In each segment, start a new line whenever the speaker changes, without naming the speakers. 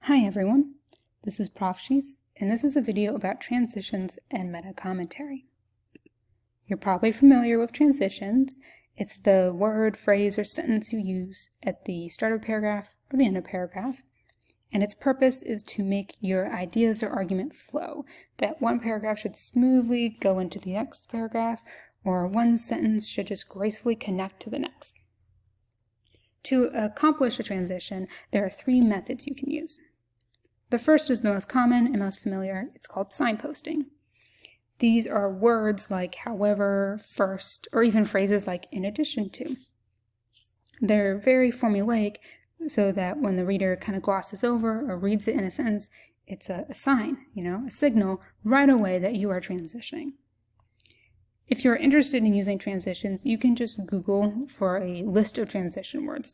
Hi everyone, this is Prof. Sheets, and this is a video about transitions and meta-commentary. You're probably familiar with transitions. It's the word, phrase, or sentence you use at the start of a paragraph or the end of a paragraph, and its purpose is to make your ideas or argument flow, that one paragraph should smoothly go into the next paragraph, or one sentence should just gracefully connect to the next. To accomplish a transition, there are three methods you can use. The first is the most common and most familiar. It's called signposting. These are words like however, first, or even phrases like in addition to. They're very formulaic so that when the reader kind of glosses over or reads it in a sentence, it's a sign, a signal right away that you are transitioning. If you're interested in using transitions, you can just Google for a list of transition words.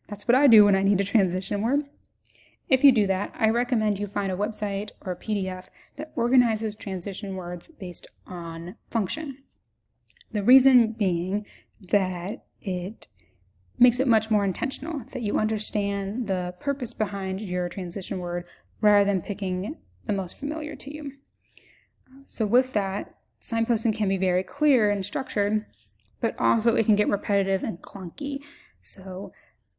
That's what I do when I need a transition word. If you do that, I recommend you find a website or a PDF that organizes transition words based on function. The reason being that it makes it much more intentional, that you understand the purpose behind your transition word rather than picking the most familiar to you. So with that, signposting can be very clear and structured, but also it can get repetitive and clunky. So,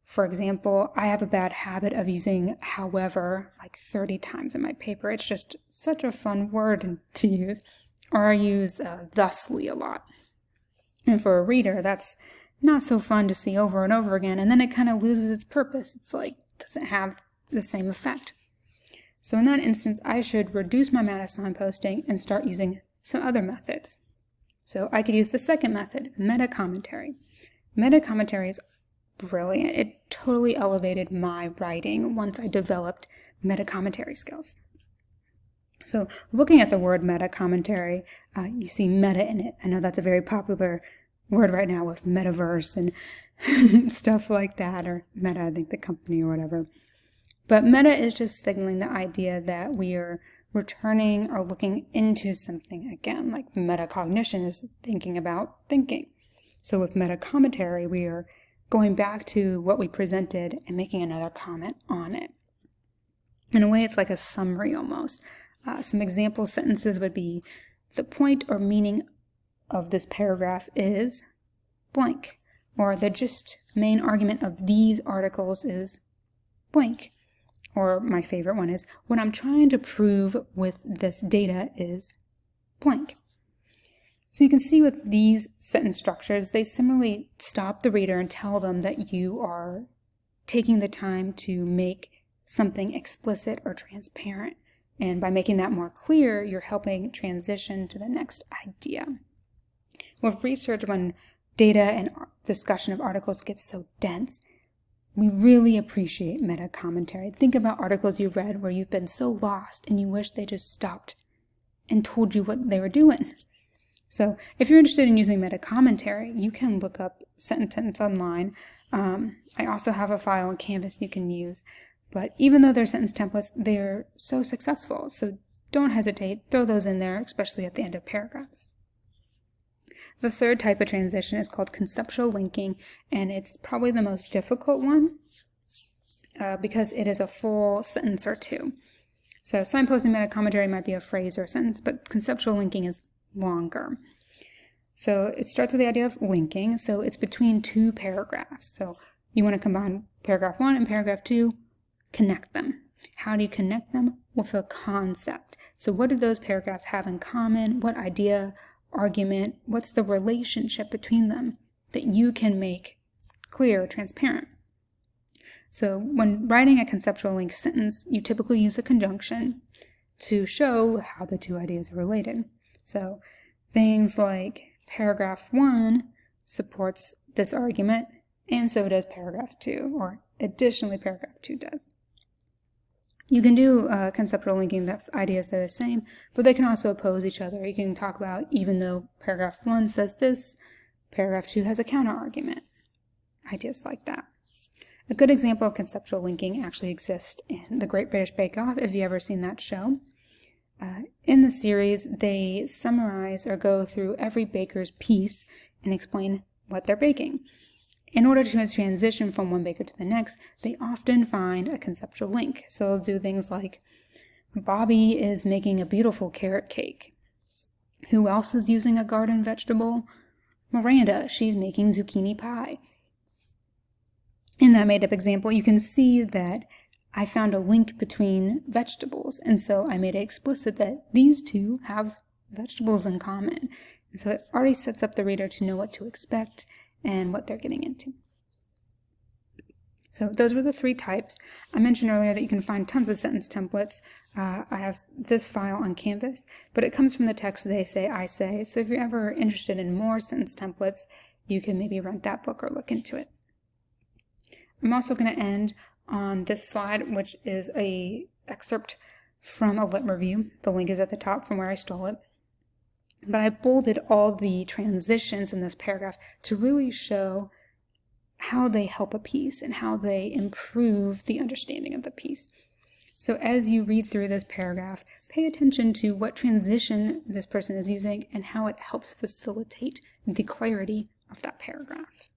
for example, I have a bad habit of using however like 30 times in my paper. It's just such a fun word to use. Or I use thusly a lot. And for a reader, that's not so fun to see over and over again, and then it kind of loses its purpose. It's like, doesn't have the same effect. So in that instance, I should reduce my amount of signposting and start using some other methods. So I could use the second method, metacommentary. Metacommentary is brilliant. It totally elevated my writing once I developed metacommentary skills. So looking at the word metacommentary, you see meta in it. I know that's a very popular word right now with metaverse and stuff like that, or Meta, I think the company or whatever. But meta is just signaling the idea that we are returning or looking into something again, like metacognition is thinking about thinking. So with metacommentary, we are going back to what we presented and making another comment on it. In a way, it's like a summary almost. Some example sentences would be, the point or meaning of this paragraph is blank, or the just main argument of these articles is blank. Or my favorite one is, what I'm trying to prove with this data is blank. So you can see with these sentence structures, they similarly stop the reader and tell them that you are taking the time to make something explicit or transparent. And by making that more clear, you're helping transition to the next idea. With research, when data and discussion of articles gets so dense, we really appreciate meta-commentary. Think about articles you've read where you've been so lost and you wish they just stopped and told you what they were doing. So if you're interested in using meta-commentary, you can look up sentence online. I also have a file in Canvas you can use. But even though they're sentence templates, they're so successful. So don't hesitate, throw those in there, especially at the end of paragraphs. The third type of transition is called conceptual linking, and it's probably the most difficult one because it is a full sentence or two. So signposting meta-commentary might be a phrase or a sentence, but conceptual linking is longer. So it starts with the idea of linking, so it's between two paragraphs. So you want to combine paragraph 1 and paragraph 2, connect them. How do you connect them? With a concept. So what do those paragraphs have in common? What idea, argument, what's the relationship between them that you can make clear, transparent? So when writing a conceptual link sentence, you typically use a conjunction to show how the two ideas are related. So things like paragraph 1 supports this argument, and so does paragraph 2, or additionally paragraph 2 does. You can do conceptual linking that ideas that are the same, but they can also oppose each other. You can talk about, even though paragraph 1 says this, paragraph 2 has a counter-argument. Ideas like that. A good example of conceptual linking actually exists in The Great British Bake Off, if you've ever seen that show. In the series, they summarize or go through every baker's piece and explain what they're baking. in order to transition from one baker to the next, they often find a conceptual link. So they'll do things like, Bobby is making a beautiful carrot cake. Who else is using a garden vegetable? Miranda, she's making zucchini pie. In that made-up example, you can see that I found a link between vegetables, and so I made it explicit that these two have vegetables in common. And so it already sets up the reader to know what to expect and what they're getting into. So those were the 3 types. I mentioned earlier that you can find tons of sentence templates. I have this file on Canvas, but it comes from the text They Say, I Say. So if you're ever interested in more sentence templates, you can maybe rent that book or look into it. I'm also going to end on this slide, which is an excerpt from a lit review. The link is at the top from where I stole it. But I bolded all the transitions in this paragraph to really show how they help a piece and how they improve the understanding of the piece. So as you read through this paragraph, pay attention to what transition this person is using and how it helps facilitate the clarity of that paragraph.